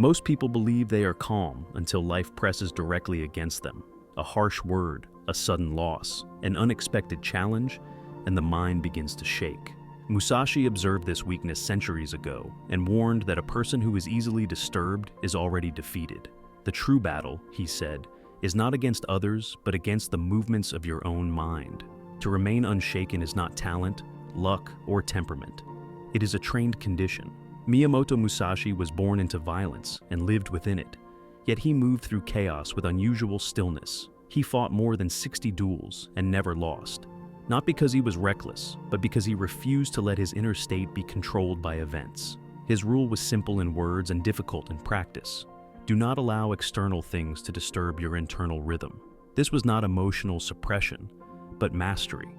Most people believe they are calm until life presses directly against them. A harsh word, a sudden loss, an unexpected challenge, and the mind begins to shake. Musashi observed this weakness centuries ago and warned that a person who is easily disturbed is already defeated. The true battle, he said, is not against others, but against the movements of your own mind. To remain unshaken is not talent, luck, or temperament. It is a trained condition. Miyamoto Musashi was born into violence and lived within it. Yet he moved through chaos with unusual stillness. He fought more than 60 duels and never lost. Not because he was reckless, but because he refused to let his inner state be controlled by events. His rule was simple in words and difficult in practice. Do not allow external things to disturb your internal rhythm. This was not emotional suppression, but mastery.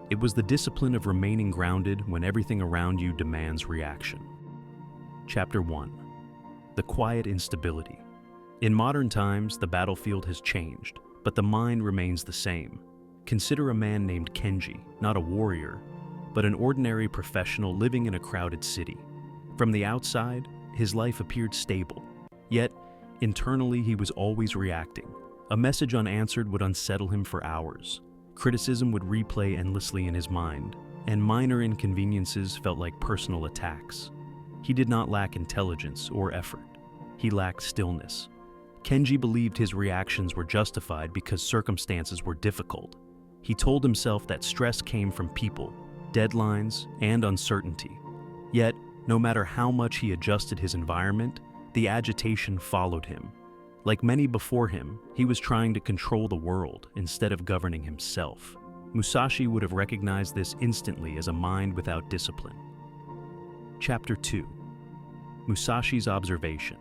It was the discipline of remaining grounded when everything around you demands reaction. Chapter 1. The quiet instability. In modern times, the battlefield has changed, but the mind remains the same. Consider a man named Kenji, not a warrior, but an ordinary professional living in a crowded city. From the outside, his life appeared stable. Yet, internally he was always reacting. A message unanswered would unsettle him for hours. Criticism would replay endlessly in his mind, and minor inconveniences felt like personal attacks. He did not lack intelligence or effort. He lacked stillness. Kenji believed his reactions were justified because circumstances were difficult. He told himself that stress came from people, deadlines, and uncertainty. Yet, no matter how much he adjusted his environment, the agitation followed him. Like many before him, he was trying to control the world instead of governing himself. Musashi would have recognized this instantly as a mind without discipline. Chapter 2. Musashi's observation.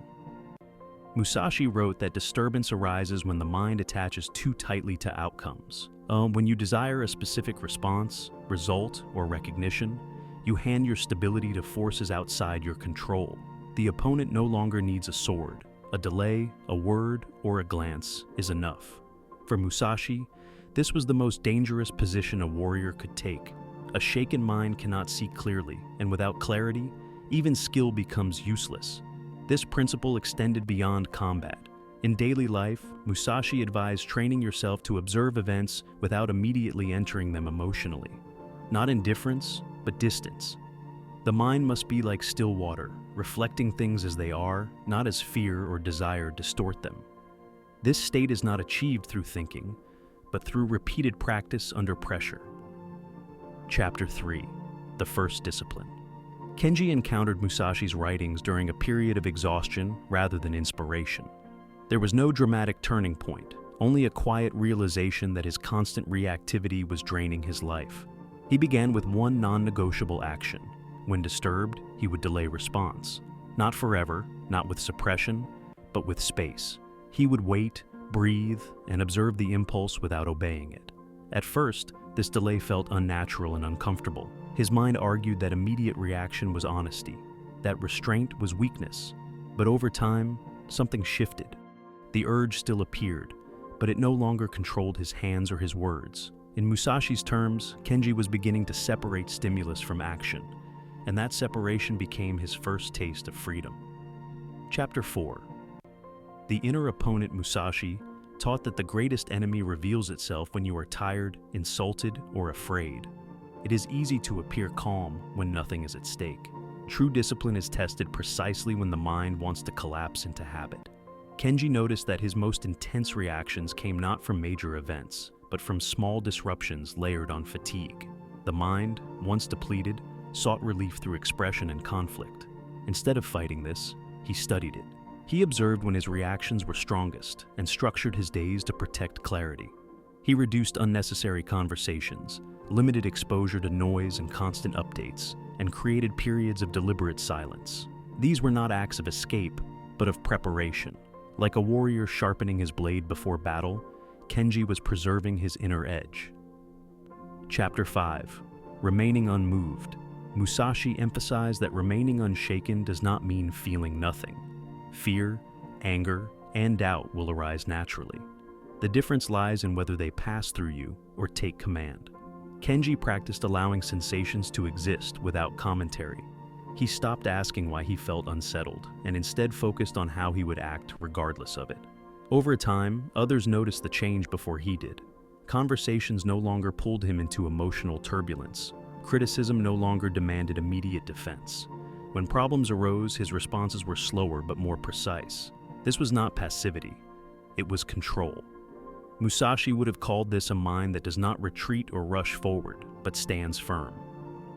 Musashi wrote that disturbance arises when the mind attaches too tightly to outcomes. When you desire a specific response, result, or recognition, you hand your stability to forces outside your control. The opponent no longer needs a sword. A delay, a word, or a glance is enough. For Musashi, this was the most dangerous position a warrior could take. A shaken mind cannot see clearly, and without clarity, even skill becomes useless. This principle extended beyond combat. In daily life, Musashi advised training yourself to observe events without immediately entering them emotionally. Not indifference, but distance. The mind must be like still water, reflecting things as they are, not as fear or desire distort them. This state is not achieved through thinking, but through repeated practice under pressure. Chapter 3. The First Discipline. Kenji encountered Musashi's writings during a period of exhaustion rather than inspiration. There was no dramatic turning point, only a quiet realization that his constant reactivity was draining his life. He began with one non-negotiable action. When disturbed, he would delay response. Not forever, not with suppression, but with space. He would wait, breathe, and observe the impulse without obeying it. At first, this delay felt unnatural and uncomfortable. His mind argued that immediate reaction was honesty, that restraint was weakness. But over time, something shifted. The urge still appeared, but it no longer controlled his hands or his words. In Musashi's terms, Kenji was beginning to separate stimulus from action, and that separation became his first taste of freedom. Chapter 4. The inner opponent Musashi taught that the greatest enemy reveals itself when you are tired, insulted, or afraid. It is easy to appear calm when nothing is at stake. True discipline is tested precisely when the mind wants to collapse into habit. Kenji noticed that his most intense reactions came not from major events, but from small disruptions layered on fatigue. The mind, once depleted, sought relief through expression and conflict. Instead of fighting this, he studied it. He observed when his reactions were strongest and structured his days to protect clarity. He reduced unnecessary conversations, limited exposure to noise and constant updates, and created periods of deliberate silence. These were not acts of escape, but of preparation. Like a warrior sharpening his blade before battle, Kenji was preserving his inner edge. Chapter 5. Remaining unmoved. Musashi emphasized that remaining unshaken does not mean feeling nothing. Fear, anger, and doubt will arise naturally. The difference lies in whether they pass through you or take command. Kenji practiced allowing sensations to exist without commentary. He stopped asking why he felt unsettled and instead focused on how he would act regardless of it. Over time, others noticed the change before he did. Conversations no longer pulled him into emotional turbulence. Criticism no longer demanded immediate defense. When problems arose, his responses were slower but more precise. This was not passivity. It was control. Musashi would have called this a mind that does not retreat or rush forward, but stands firm.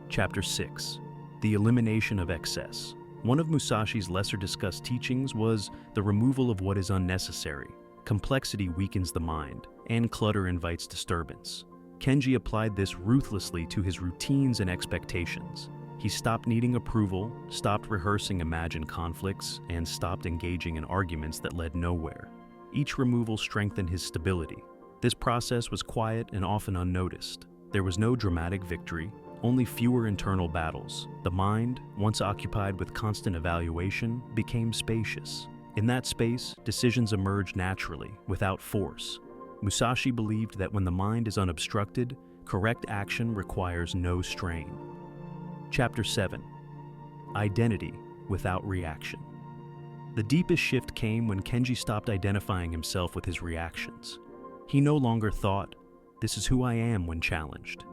Chapter 6. The elimination of excess. One of Musashi's lesser discussed teachings was the removal of what is unnecessary. Complexity weakens the mind, and clutter invites disturbance. Kenji applied this ruthlessly to his routines and expectations. He stopped needing approval, stopped rehearsing imagined conflicts, and stopped engaging in arguments that led nowhere. Each removal strengthened his stability. This process was quiet and often unnoticed. There was no dramatic victory, only fewer internal battles. The mind, once occupied with constant evaluation, became spacious. In that space, decisions emerged naturally, without force. Musashi believed that when the mind is unobstructed, correct action requires no strain. Chapter 7. Identity without reaction. The deepest shift came when Kenji stopped identifying himself with his reactions. He no longer thought, "This is who I am," when challenged.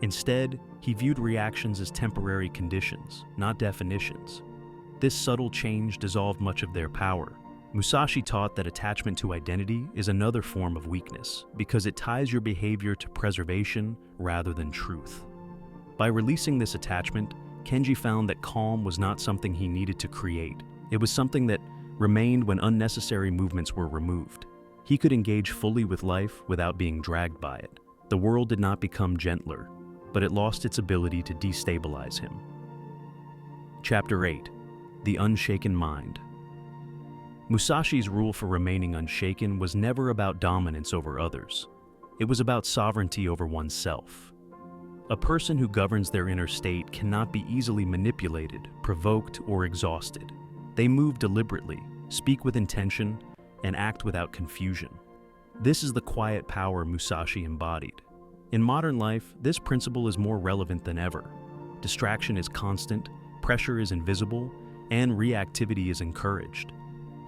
Instead, he viewed reactions as temporary conditions, not definitions. This subtle change dissolved much of their power. Musashi taught that attachment to identity is another form of weakness because it ties your behavior to preservation rather than truth. By releasing this attachment, Kenji found that calm was not something he needed to create. It was something that remained when unnecessary movements were removed. He could engage fully with life without being dragged by it. The world did not become gentler, but it lost its ability to destabilize him. Chapter 8. The Unshaken Mind. Musashi's rule for remaining unshaken was never about dominance over others. It was about sovereignty over oneself. A person who governs their inner state cannot be easily manipulated, provoked, or exhausted. They move deliberately, speak with intention, and act without confusion. This is the quiet power Musashi embodied. In modern life, this principle is more relevant than ever. Distraction is constant, pressure is invisible, and reactivity is encouraged.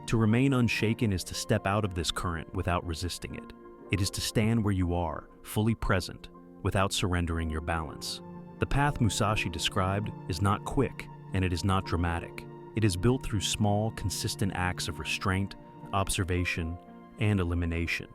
To remain unshaken is to step out of this current without resisting it. It is to stand where you are, fully present, without surrendering your balance. The path Musashi described is not quick, and it is not dramatic. It is built through small, consistent acts of restraint, observation, and elimination.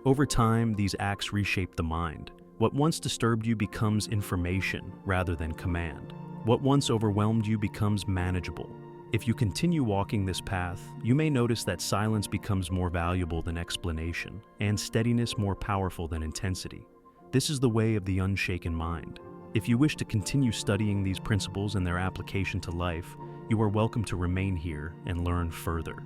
Over time, these acts reshape the mind. What once disturbed you becomes information rather than command. What once overwhelmed you becomes manageable. If you continue walking this path, you may notice that silence becomes more valuable than explanation, and steadiness more powerful than intensity. This is the way of the unshaken mind. If you wish to continue studying these principles and their application to life, you are welcome to remain here and learn further.